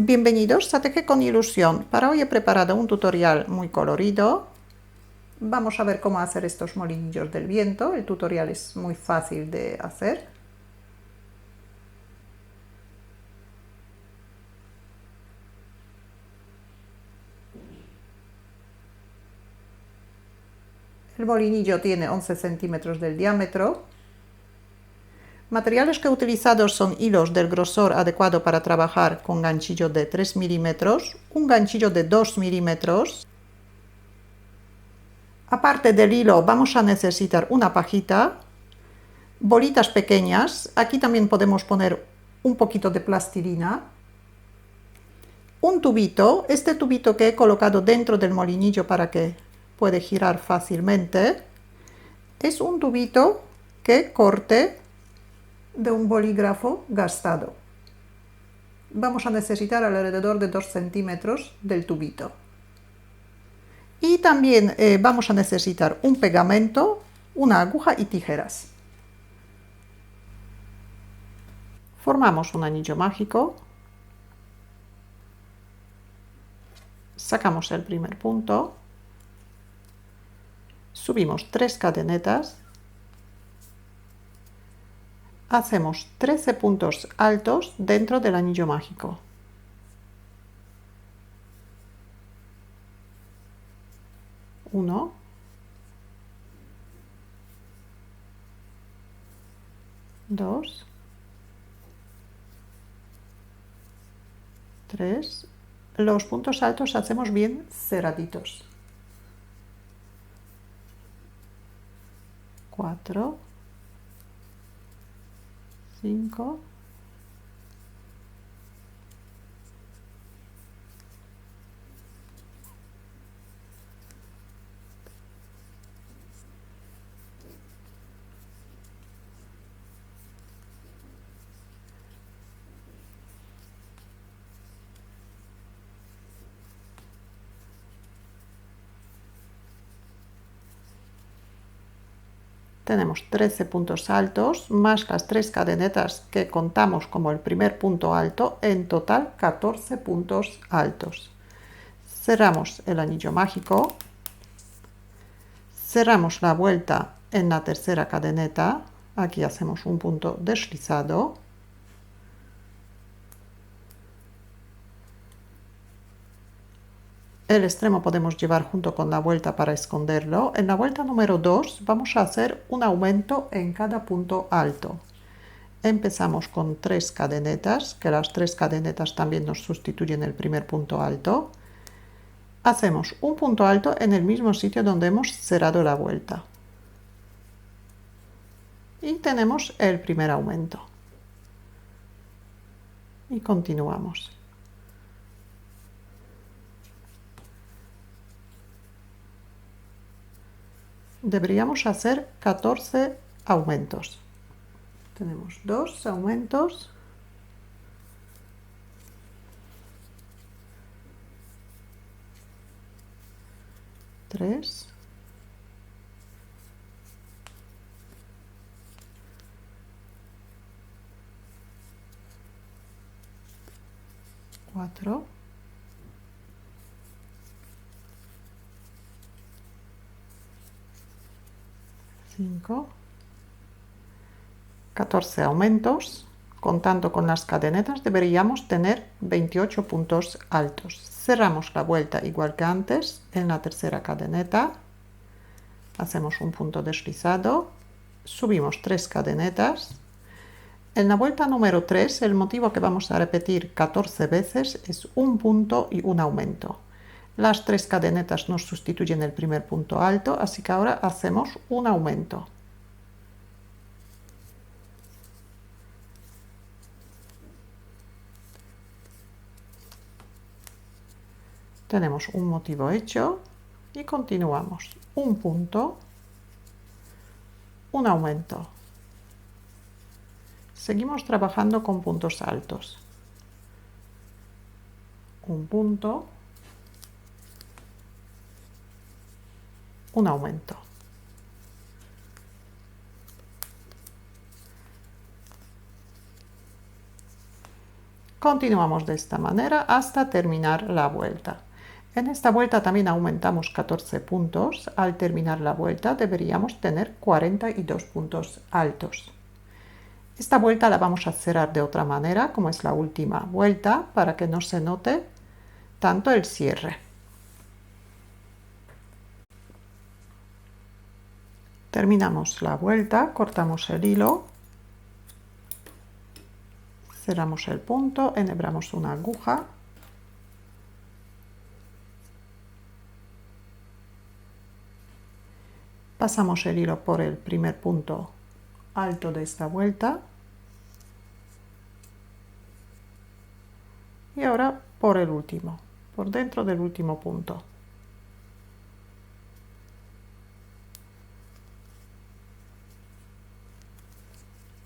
Bienvenidos a Teje con Ilusión. Para hoy he preparado un tutorial muy colorido. Vamos a ver cómo hacer estos molinillos del viento. El tutorial es muy fácil de hacer. El molinillo tiene 11 centímetros de diámetro. Materiales que he utilizado son hilos del grosor adecuado para trabajar con ganchillo de 3 milímetros, un ganchillo de 2 milímetros. Aparte del hilo vamos a necesitar una pajita, bolitas pequeñas, aquí también podemos poner un poquito de plastilina, un tubito, este tubito que he colocado dentro del molinillo para que pueda girar fácilmente, es un tubito que corte de un bolígrafo gastado. Vamos a necesitar alrededor de 2 centímetros del tubito. Y también vamos a necesitar un pegamento, una aguja y tijeras. Formamos un anillo mágico. Sacamos el primer punto. Subimos 3 cadenetas. Hacemos 13 puntos altos dentro del anillo mágico. 1, 2, 3. Los puntos altos hacemos bien cerraditos. 4, 5, 13 puntos altos más las 3 cadenetas que contamos como el primer punto alto, en total 14 puntos altos. Cerramos el anillo mágico, cerramos la vuelta en la tercera cadeneta, aquí hacemos un punto deslizado, el extremo podemos llevar junto con la vuelta para esconderlo. En la vuelta número 2 vamos a hacer un aumento en cada punto alto. Empezamos con 3 cadenetas, que las 3 cadenetas también nos sustituyen el primer punto alto. Hacemos un punto alto en el mismo sitio donde hemos cerrado la vuelta. Y tenemos el primer aumento. Y continuamos. Deberíamos hacer 14 aumentos. Tenemos 2 aumentos. Tres. 4. 5. 14 aumentos. Contando con las cadenetas deberíamos tener 28 puntos altos. Cerramos la vuelta igual que antes en la tercera cadeneta. Hacemos un punto deslizado. Subimos 3 cadenetas. En la vuelta número 3 el motivo que vamos a repetir 14 veces es un punto y un aumento. Las 3 cadenetas nos sustituyen el primer punto alto, así que ahora hacemos un aumento. Tenemos un motivo hecho y continuamos. Un punto, un aumento. Seguimos trabajando con puntos altos. Un punto, un aumento. Continuamos de esta manera hasta terminar la vuelta. En esta vuelta también aumentamos 14 puntos. Al terminar la vuelta deberíamos tener 42 puntos altos. Esta vuelta la vamos a cerrar de otra manera, como es la última vuelta, para que no se note tanto el cierre. Terminamos la vuelta, cortamos el hilo, cerramos el punto, enhebramos una aguja. Pasamos el hilo por el primer punto alto de esta vuelta. Y ahora por el último, por dentro del último punto.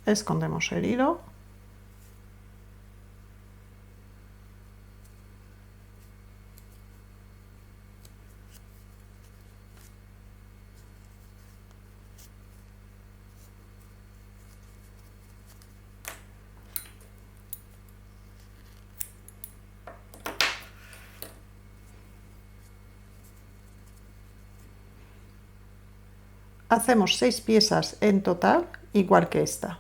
Escondemos el hilo. Hacemos 6 piezas en total, igual que esta.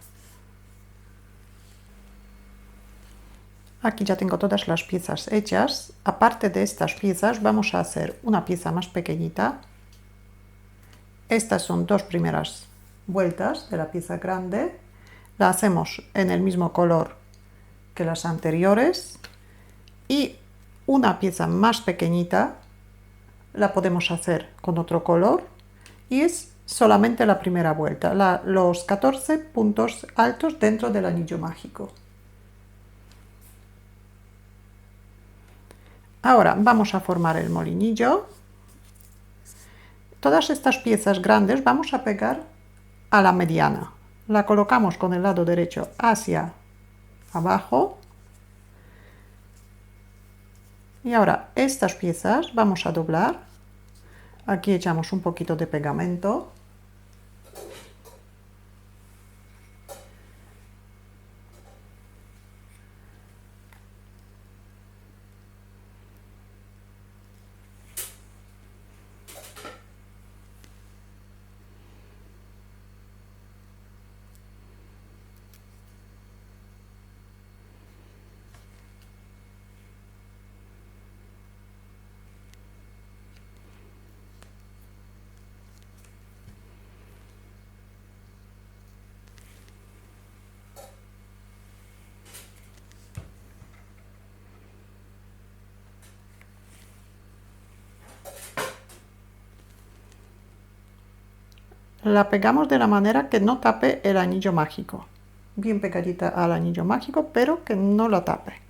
Aquí ya tengo todas las piezas hechas. Aparte de estas piezas vamos a hacer una pieza más pequeñita. Estas son dos primeras vueltas de la pieza grande. La hacemos en el mismo color que las anteriores. Y una pieza más pequeñita la podemos hacer con otro color. Y es solamente la primera vuelta, los 14 puntos altos dentro del anillo mágico. Ahora vamos a formar el molinillo. Todas estas piezas grandes vamos a pegar a la mediana. La colocamos con el lado derecho hacia abajo. Y ahora estas piezas vamos a doblar. Aquí echamos un poquito de pegamento. La pegamos de la manera que no tape el anillo mágico. Bien pegadita al anillo mágico, pero que no la tape.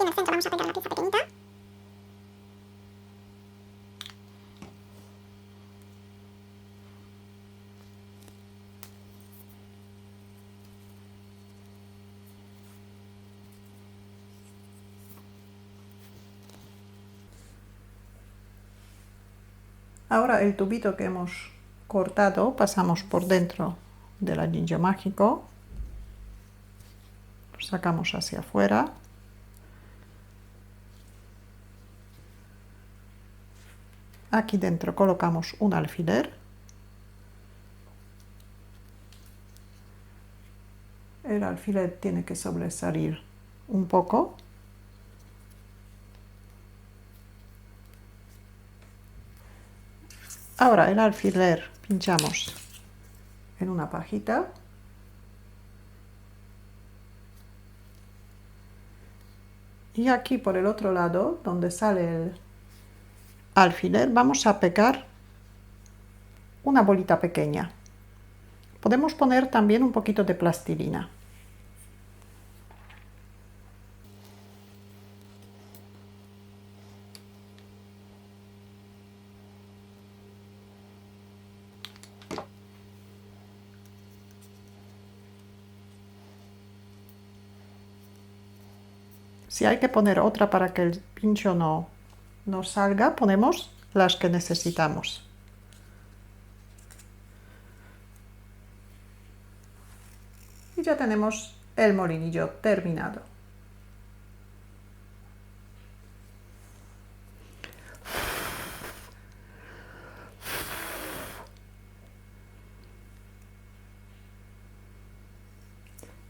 aquí en el centro vamos a pegar la pieza pequeñita. Ahora el tubito que hemos cortado pasamos por dentro del anillo mágico, lo sacamos hacia afuera. Aquí dentro colocamos un alfiler. El alfiler tiene que sobresalir un poco. Ahora el alfiler pinchamos en una pajita. Y aquí por el otro lado, donde sale el alfiler, vamos a pegar una bolita pequeña. Podemos poner también un poquito de plastilina. Si hay que poner otra para que el pincho no salga, ponemos las que necesitamos. Y ya tenemos el molinillo terminado.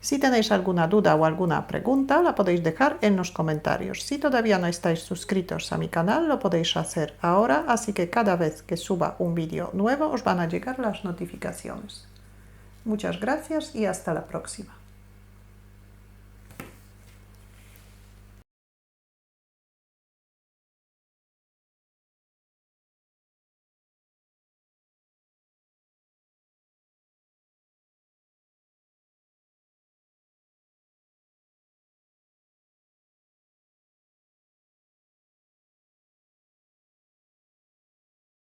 Si tenéis alguna duda o alguna pregunta, la podéis dejar en los comentarios. Si todavía no estáis suscritos a mi canal, lo podéis hacer ahora, así que cada vez que suba un vídeo nuevo os van a llegar las notificaciones. Muchas gracias y hasta la próxima.